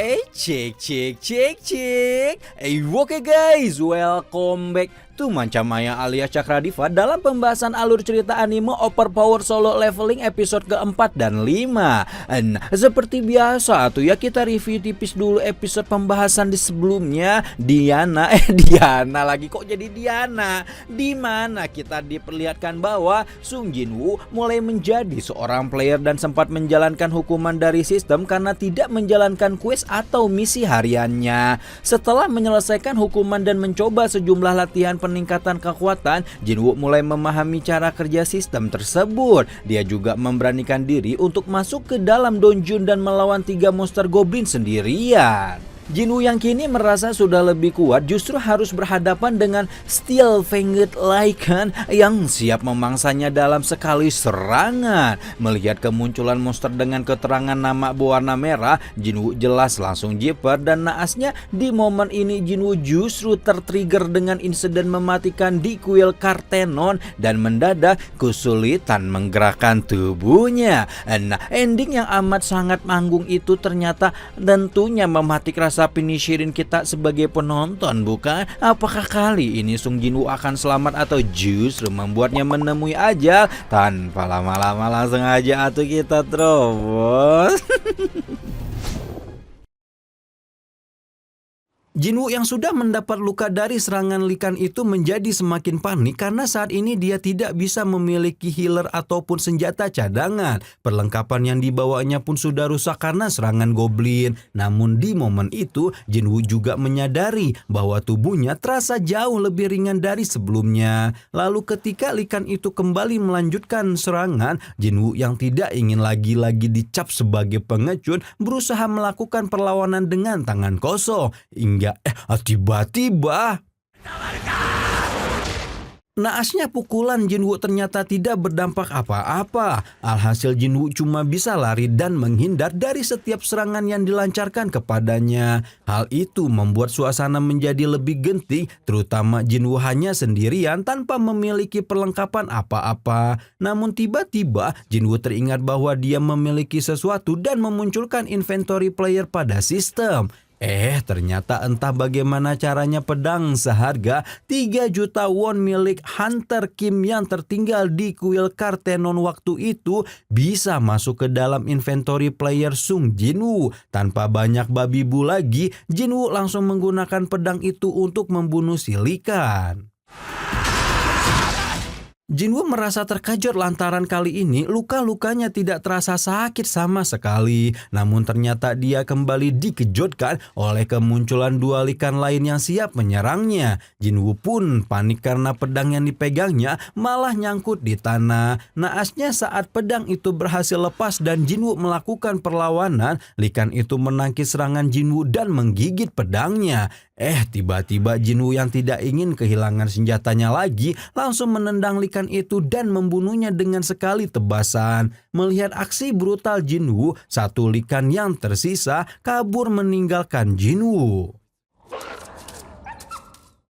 Oke guys, welcome back to Mancamaya alias Cakradiva dalam pembahasan alur cerita anime Overpower Solo Leveling episode keempat dan 5. Nah, seperti biasa tuh ya, kita review tipis dulu episode pembahasan di sebelumnya. Diana lagi kok jadi Diana, di mana kita diperlihatkan bahwa Sung Jinwoo mulai menjadi seorang player dan sempat menjalankan hukuman dari sistem karena tidak menjalankan quest atau misi hariannya. Setelah menyelesaikan hukuman dan mencoba sejumlah latihan peningkatan kekuatan, Jinwoo mulai memahami cara kerja sistem tersebut. Dia juga memberanikan diri untuk masuk ke dalam dungeon dan melawan 3 monster goblin sendirian. Jinwoo yang kini merasa sudah lebih kuat justru harus berhadapan dengan Steel Fanged Lycan yang siap memangsanya dalam sekali serangan. Melihat kemunculan monster dengan keterangan nama berwarna merah, Jinwoo jelas langsung jiper, dan naasnya di momen ini Jinwoo justru tertrigger dengan insiden mematikan di kuil Kartenon dan mendadak kesulitan menggerakkan tubuhnya. Nah, ending yang amat sangat manggung itu ternyata tentunya mematik rasa finisherin kita sebagai penonton, bukan? Apakah kali ini Sung Jinwoo akan selamat atau justru membuatnya menemui ajal? Tanpa lama-lama langsung aja atuh kita terobos. Jinwoo yang sudah mendapat luka dari serangan Lycan itu menjadi semakin panik karena saat ini dia tidak bisa memiliki healer ataupun senjata cadangan. Perlengkapan yang dibawanya pun sudah rusak karena serangan goblin. Namun di momen itu Jinwoo juga menyadari bahwa tubuhnya terasa jauh lebih ringan dari sebelumnya. Lalu ketika Lycan itu kembali melanjutkan serangan, Jinwoo yang tidak ingin lagi-lagi dicap sebagai pengecut berusaha melakukan perlawanan dengan tangan kosong. Hingga tiba-tiba naasnya pukulan Jinwoo ternyata tidak berdampak apa-apa. Alhasil Jinwoo cuma bisa lari dan menghindar dari setiap serangan yang dilancarkan kepadanya. Hal itu membuat suasana menjadi lebih genting, terutama Jinwoo hanya sendirian tanpa memiliki perlengkapan apa-apa. Namun tiba-tiba Jinwoo teringat bahwa dia memiliki sesuatu dan memunculkan inventory player pada sistem. Ternyata entah bagaimana caranya pedang seharga 3 juta won milik Hunter Kim yang tertinggal di kuil Kartenon waktu itu bisa masuk ke dalam inventory player Sung Jinwoo. Tanpa banyak babi bu lagi, Jinwoo langsung menggunakan pedang itu untuk membunuh si Lycan. Jinwoo merasa terkejut lantaran kali ini luka-lukanya tidak terasa sakit sama sekali. Namun ternyata dia kembali dikejutkan oleh kemunculan 2 Lycan lain yang siap menyerangnya. Jinwoo pun panik karena pedang yang dipegangnya malah nyangkut di tanah. Naasnya saat pedang itu berhasil lepas dan Jinwoo melakukan perlawanan, Lycan itu menangkis serangan Jinwoo dan menggigit pedangnya. Tiba-tiba Jinwoo yang tidak ingin kehilangan senjatanya lagi langsung menendang Lycan itu dan membunuhnya dengan sekali tebasan. Melihat aksi brutal Jinwoo, 1 Lycan yang tersisa kabur meninggalkan Jinwoo.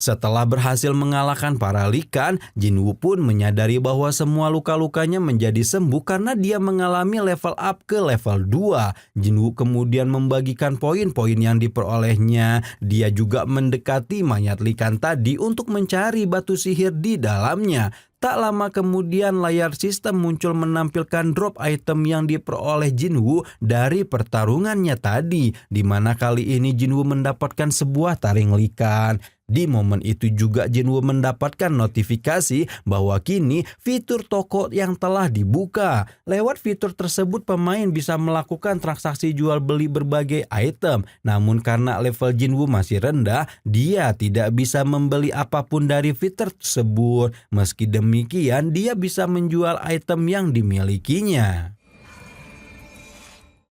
Setelah berhasil mengalahkan para Lycan, Jinwoo pun menyadari bahwa semua luka-lukanya menjadi sembuh karena dia mengalami level up ke level 2. Jinwoo kemudian membagikan poin-poin yang diperolehnya. Dia juga mendekati mayat Lycan tadi untuk mencari batu sihir di dalamnya. Tak lama kemudian layar sistem muncul menampilkan drop item yang diperoleh Jinwoo dari pertarungannya tadi, di mana kali ini Jinwoo mendapatkan sebuah taring Lycan. Di momen itu juga Jinwoo mendapatkan notifikasi bahwa kini fitur toko yang telah dibuka. Lewat fitur tersebut pemain bisa melakukan transaksi jual beli berbagai item. Namun karena level Jinwoo masih rendah, dia tidak bisa membeli apapun dari fitur tersebut. Meski demikian, dia bisa menjual item yang dimilikinya.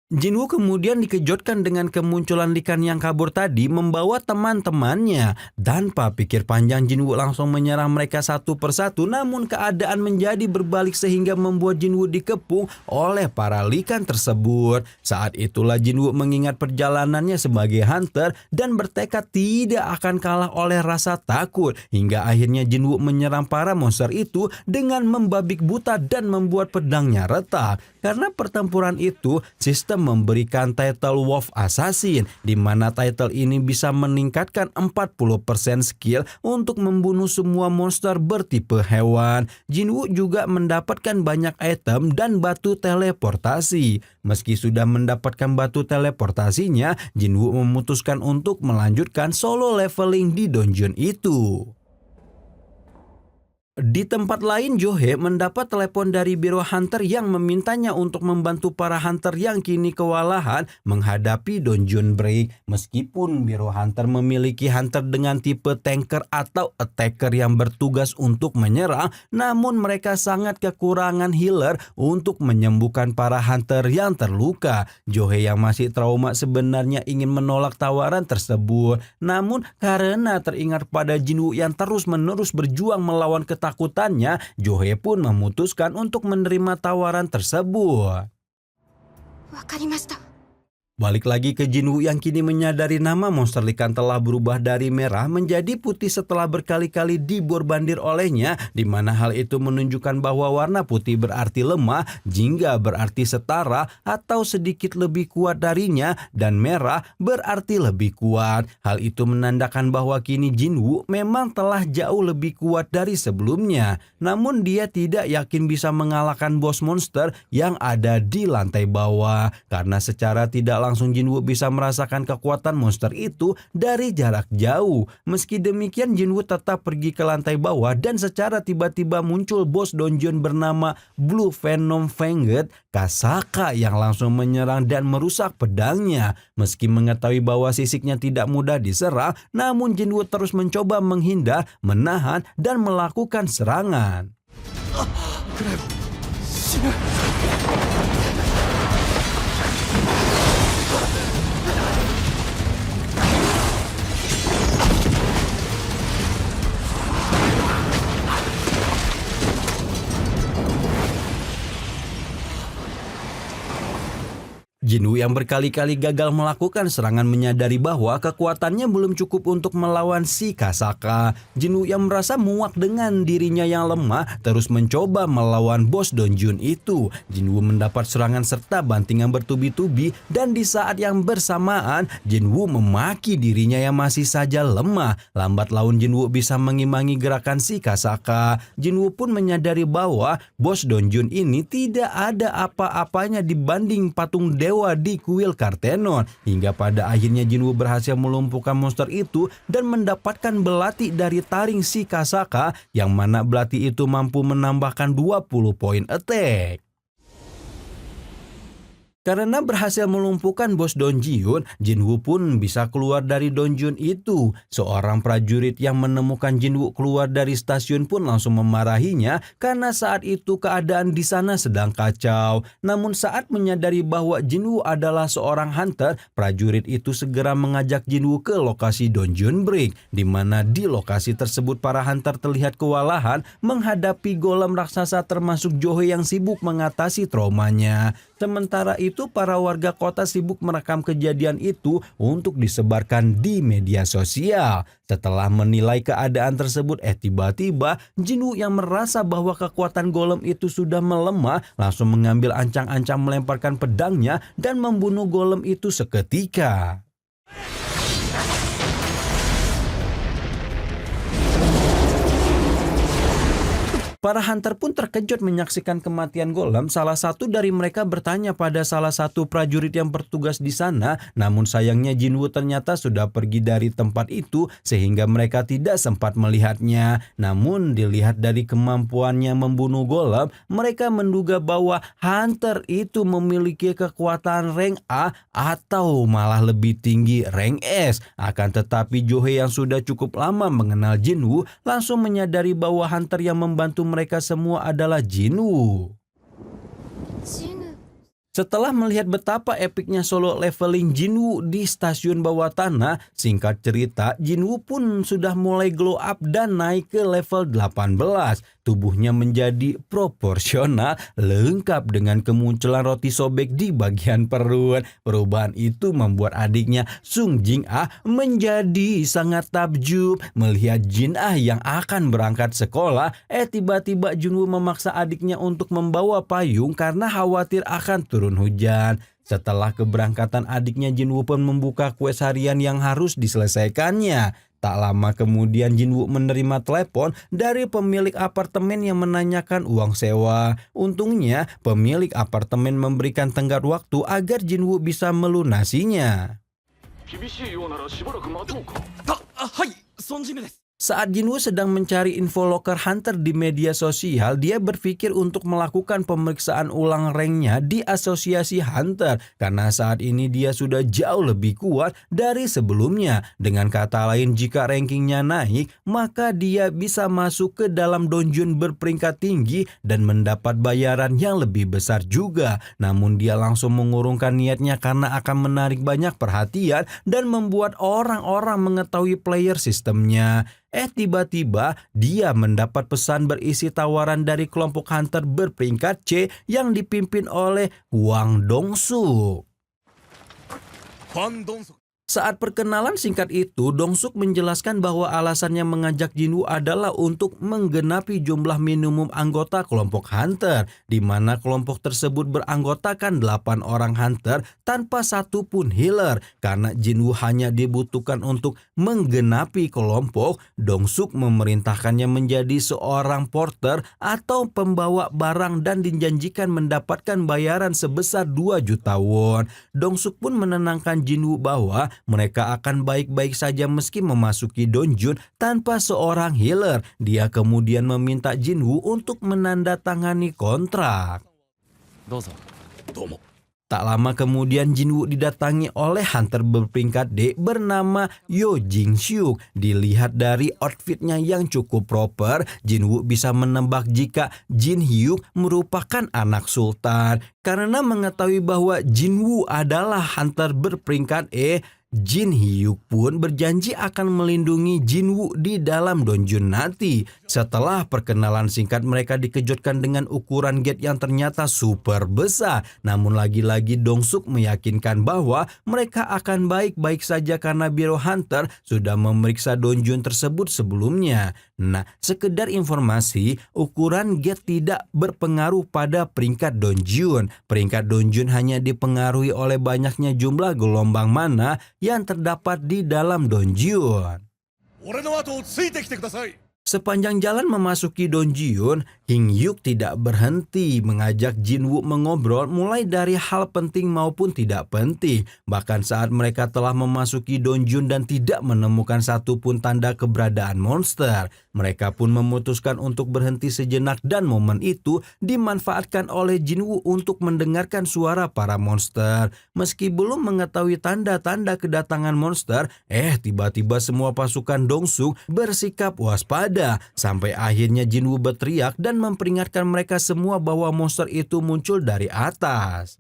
Jinwoo kemudian dikejutkan dengan kemunculan Lycan yang kabur tadi membawa teman-temannya. Tanpa pikir panjang, Jinwoo langsung menyerang mereka satu persatu, namun keadaan menjadi berbalik sehingga membuat Jinwoo dikepung oleh para Lycan tersebut. Saat itulah Jinwoo mengingat perjalanannya sebagai hunter dan bertekad tidak akan kalah oleh rasa takut. Hingga akhirnya Jinwoo menyerang para monster itu dengan membabik buta dan membuat pedangnya retak. Karena pertempuran itu, sistem memberikan title Wolf Assassin, di mana title ini bisa meningkatkan 40% skill untuk membunuh semua monster bertipe hewan. Jinwoo juga mendapatkan banyak item dan batu teleportasi. Meski sudah mendapatkan batu teleportasinya, Jinwoo memutuskan untuk melanjutkan solo leveling di dungeon itu. Di tempat lain, Johe mendapat telepon dari Biro Hunter yang memintanya untuk membantu para hunter yang kini kewalahan menghadapi dungeon break. Meskipun Biro Hunter memiliki hunter dengan tipe tanker atau attacker yang bertugas untuk menyerang, namun mereka sangat kekurangan healer untuk menyembuhkan para hunter yang terluka. Johe yang masih trauma sebenarnya ingin menolak tawaran tersebut, namun karena teringat pada Jinwoo yang terus-menerus berjuang melawan ketakutannya, Johe pun memutuskan untuk menerima tawaran tersebut. わかりました。 Balik lagi ke Jinwoo yang kini menyadari nama monster ikan telah berubah dari merah menjadi putih setelah berkali-kali diborbandir olehnya, di mana hal itu menunjukkan bahwa warna putih berarti lemah, jingga berarti setara atau sedikit lebih kuat darinya, dan merah berarti lebih kuat. Hal itu menandakan bahwa kini Jinwoo memang telah jauh lebih kuat dari sebelumnya. Namun dia tidak yakin bisa mengalahkan bos monster yang ada di lantai bawah, karena secara tidak langsung Jinwoo bisa merasakan kekuatan monster itu dari jarak jauh. Meski demikian, Jinwoo tetap pergi ke lantai bawah dan secara tiba-tiba muncul bos dungeon bernama Blue Venom Fanged Kasaka yang langsung menyerang dan merusak pedangnya. Meski mengetahui bahwa sisiknya tidak mudah diserang, namun Jinwoo terus mencoba menghindar, menahan, dan melakukan serangan. Jinwoo yang berkali-kali gagal melakukan serangan menyadari bahwa kekuatannya belum cukup untuk melawan si Kasaka. Jinwoo yang merasa muak dengan dirinya yang lemah terus mencoba melawan bos dungeon itu. Jinwoo mendapat serangan serta bantingan bertubi-tubi, dan di saat yang bersamaan Jinwoo memaki dirinya yang masih saja lemah. Lambat laun Jinwoo bisa mengimbangi gerakan si Kasaka. Jinwoo pun menyadari bahwa bos dungeon ini tidak ada apa-apanya dibanding patung dewa di kuil Kartenon, hingga pada akhirnya Jinwoo berhasil melumpuhkan monster itu dan mendapatkan belati dari taring si Kasaka, yang mana belati itu mampu menambahkan 20 poin attack. Karena berhasil melumpuhkan bos dungeon, Jinwoo pun bisa keluar dari dungeon itu. Seorang prajurit yang menemukan Jinwoo keluar dari stasiun pun langsung memarahinya karena saat itu keadaan di sana sedang kacau. Namun saat menyadari bahwa Jinwoo adalah seorang hunter, prajurit itu segera mengajak Jinwoo ke lokasi dungeon break, di mana di lokasi tersebut para hunter terlihat kewalahan menghadapi golem raksasa termasuk Johe yang sibuk mengatasi traumanya. Sementara itu para warga kota sibuk merekam kejadian itu untuk disebarkan di media sosial. Setelah menilai keadaan tersebut, tiba-tiba Jinwoo yang merasa bahwa kekuatan golem itu sudah melemah langsung mengambil ancang-ancang melemparkan pedangnya dan membunuh golem itu seketika. Para hunter pun terkejut menyaksikan kematian golem. Salah satu dari mereka bertanya pada salah satu prajurit yang bertugas di sana, namun sayangnya Jinwoo ternyata sudah pergi dari tempat itu sehingga mereka tidak sempat melihatnya. Namun dilihat dari kemampuannya membunuh golem, mereka menduga bahwa hunter itu memiliki kekuatan rank A atau malah lebih tinggi rank S. Akan tetapi Johe yang sudah cukup lama mengenal Jinwoo langsung menyadari bahwa hunter yang membantu mereka semua adalah Jinwoo. Setelah melihat betapa epiknya solo leveling Jinwoo di stasiun bawah tanah, singkat cerita Jinwoo pun sudah mulai glow up dan naik ke level 18. Tubuhnya menjadi proporsional, lengkap dengan kemunculan roti sobek di bagian perut. Perubahan itu membuat adiknya Sung Jing Ah menjadi sangat takjub melihat Jin Ah yang akan berangkat sekolah. Tiba-tiba Jinwoo memaksa adiknya untuk membawa payung karena khawatir akan turun turun hujan. Setelah keberangkatan adiknya, Jinwoo pun membuka kues harian yang harus diselesaikannya. Tak lama kemudian Jinwoo menerima telepon dari pemilik apartemen yang menanyakan uang sewa. Untungnya pemilik apartemen memberikan tenggat waktu agar Jinwoo bisa melunasinya. Saat Jinwoo sedang mencari info loker Hunter di media sosial, dia berpikir untuk melakukan pemeriksaan ulang ranknya di asosiasi Hunter karena saat ini dia sudah jauh lebih kuat dari sebelumnya. Dengan kata lain, jika rankingnya naik, maka dia bisa masuk ke dalam donjun berperingkat tinggi dan mendapat bayaran yang lebih besar juga. Namun dia langsung mengurungkan niatnya karena akan menarik banyak perhatian dan membuat orang-orang mengetahui player sistemnya. Tiba-tiba dia mendapat pesan berisi tawaran dari kelompok Hunter berperingkat C yang dipimpin oleh Hwang Dong-suk. Saat perkenalan singkat itu, Dong-suk menjelaskan bahwa alasannya mengajak Jinwoo adalah untuk menggenapi jumlah minimum anggota kelompok Hunter, di mana kelompok tersebut beranggotakan 8 orang Hunter tanpa satu pun healer. Karena Jinwoo hanya dibutuhkan untuk menggenapi kelompok, Dong-suk memerintahkannya menjadi seorang porter atau pembawa barang dan dijanjikan mendapatkan bayaran sebesar 2 juta won. Dong-suk pun menenangkan Jinwoo bahwa mereka akan baik-baik saja meski memasuki donjun tanpa seorang healer. Dia kemudian meminta Jinwoo untuk menandatangani kontrak. Tak lama kemudian Jinwoo didatangi oleh Hunter berperingkat D bernama Yo Jing-syuk. Dilihat dari outfitnya yang cukup proper, Jinwoo bisa menebak jika Jin Hyuk merupakan anak sultan. Karena mengetahui bahwa Jinwoo adalah Hunter berperingkat E, Jin Hyuk pun berjanji akan melindungi Jinwoo di dalam donjun nanti. Setelah perkenalan singkat, mereka dikejutkan dengan ukuran gate yang ternyata super besar. Namun lagi-lagi Dong-suk meyakinkan bahwa mereka akan baik-baik saja karena Biro Hunter sudah memeriksa donjun tersebut sebelumnya. Nah, sekedar informasi, ukuran gate tidak berpengaruh pada peringkat donjun. Peringkat donjun hanya dipengaruhi oleh banyaknya jumlah gelombang mana yang terdapat di dalam donjun. Sepanjang jalan memasuki donjun, Hing Yuk tidak berhenti mengajak Jinwoo mengobrol mulai dari hal penting maupun tidak penting. Bahkan saat mereka telah memasuki donjun dan tidak menemukan satupun tanda keberadaan monster, mereka pun memutuskan untuk berhenti sejenak dan momen itu dimanfaatkan oleh Jinwoo untuk mendengarkan suara para monster. Meski belum mengetahui tanda-tanda kedatangan monster, tiba-tiba semua pasukan Dong-suk bersikap waspada. Sampai akhirnya Jinwoo berteriak dan memperingatkan mereka semua bahwa monster itu muncul dari atas.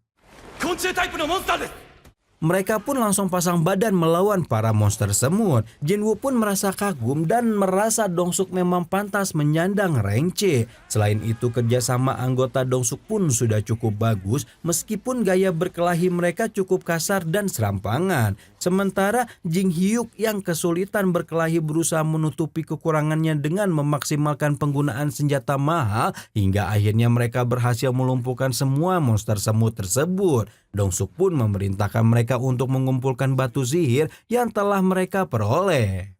Mereka pun langsung pasang badan melawan para monster semut. Jinwoo pun merasa kagum dan merasa Dong-suk memang pantas menyandang rank C. Selain itu, kerjasama anggota Dong-suk pun sudah cukup bagus meskipun gaya berkelahi mereka cukup kasar dan serampangan. Sementara Jin Hyuk yang kesulitan berkelahi berusaha menutupi kekurangannya dengan memaksimalkan penggunaan senjata mahal hingga akhirnya mereka berhasil melumpuhkan semua monster semut tersebut. Dong-suk pun memerintahkan mereka untuk mengumpulkan batu sihir yang telah mereka peroleh.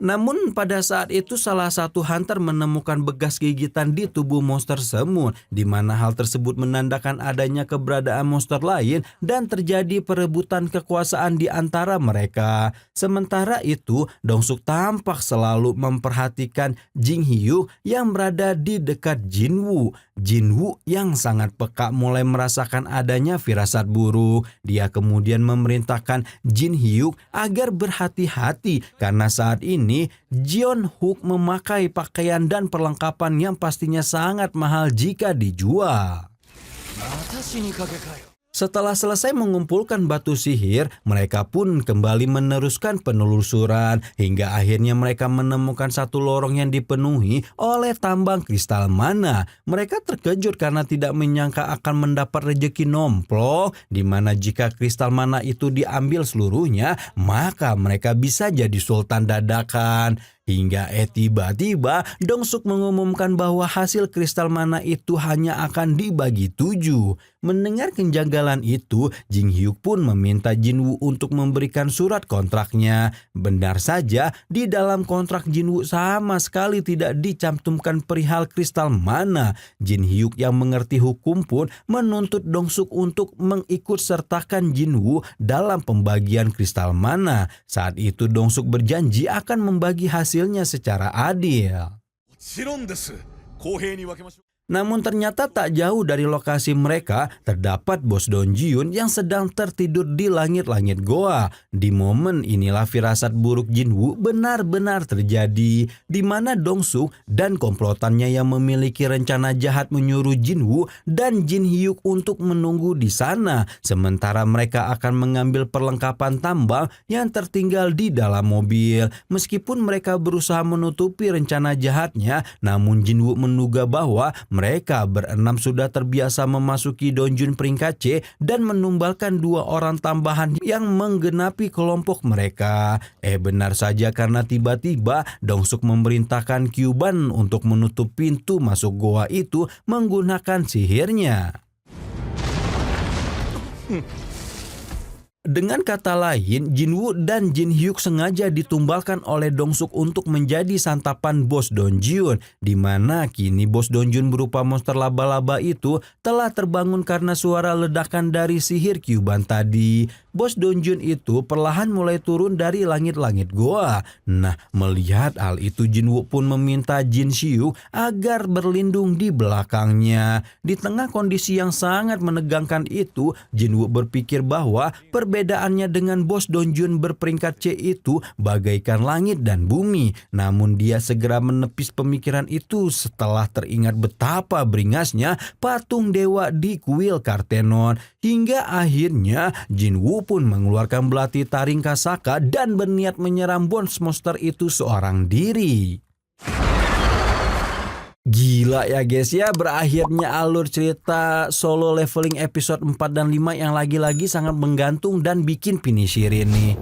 Namun pada saat itu salah satu hunter menemukan bekas gigitan di tubuh monster semut, di mana hal tersebut menandakan adanya keberadaan monster lain dan terjadi perebutan kekuasaan di antara mereka. Sementara itu, Dong-suk tampak selalu memperhatikan Jin Hyuk yang berada di dekat Jinwoo. Jinwoo yang sangat peka mulai merasakan adanya firasat buruk. Dia kemudian memerintahkan Jin Hyuk agar berhati-hati karena saat ini Jeon Hook memakai pakaian dan perlengkapan yang pastinya sangat mahal jika dijual. Setelah selesai mengumpulkan batu sihir, mereka pun kembali meneruskan penelusuran hingga akhirnya mereka menemukan satu lorong yang dipenuhi oleh tambang kristal mana. Mereka terkejut karena tidak menyangka akan mendapat rejeki nomplok, di mana jika kristal mana itu diambil seluruhnya, maka mereka bisa jadi sultan dadakan. Hingga tiba-tiba Dongsuk mengumumkan bahwa hasil kristal mana itu hanya akan dibagi 7. Mendengar kejanggalan itu, Jin Hyuk pun meminta Jinwoo untuk memberikan surat kontraknya. Benar saja, di dalam kontrak Jinwoo sama sekali tidak dicantumkan perihal kristal mana. Jin Hyuk yang mengerti hukum pun menuntut Dongsuk untuk mengikut sertakan Jinwoo dalam pembagian kristal mana. Saat itu Dongsuk berjanji akan membagi hasilnya secara adil. もちろんです。公平に分けましょう。 Namun ternyata tak jauh dari lokasi mereka terdapat Bos Don Ji-hyun yang sedang tertidur di langit-langit goa. Di momen inilah firasat buruk Jinwoo benar-benar terjadi, di mana Dongsuk dan komplotannya yang memiliki rencana jahat menyuruh Jinwoo dan Jin Hyuk untuk menunggu di sana, sementara mereka akan mengambil perlengkapan tambang yang tertinggal di dalam mobil. Meskipun mereka berusaha menutupi rencana jahatnya, namun Jinwoo menduga bahwa mereka berenam sudah terbiasa memasuki Donjun peringkat C dan menumbalkan 2 orang tambahan yang menggenapi kelompok mereka. Benar saja, karena tiba-tiba Dongsuk memerintahkan Kyuban untuk menutup pintu masuk goa itu menggunakan sihirnya. Dengan kata lain, Jinwoo dan Jin Hyuk sengaja ditumbalkan oleh Dongsuk untuk menjadi santapan Bos Don Ji-hyun, di mana kini Bos Don Ji-hyun berupa monster laba-laba itu telah terbangun karena suara ledakan dari sihir Kyuban tadi. Bos Don Ji-hyun itu perlahan mulai turun dari langit-langit goa. Nah, melihat hal itu Jinwoo pun meminta Jin Xiu agar berlindung di belakangnya. Di tengah kondisi yang sangat menegangkan itu, Jinwoo berpikir bahwa perbedaannya dengan Bos Don Ji-hyun berperingkat C itu bagaikan langit dan bumi. Namun dia segera menepis pemikiran itu setelah teringat betapa beringasnya patung dewa di kuil Kartenon. Hingga akhirnya Jinwoo pun mengeluarkan belati taring Kasaka dan berniat menyerang monster itu seorang diri. Gila ya guys ya, berakhirnya alur cerita Solo Leveling episode 4 dan 5 yang lagi-lagi sangat menggantung dan bikin penasaran nih.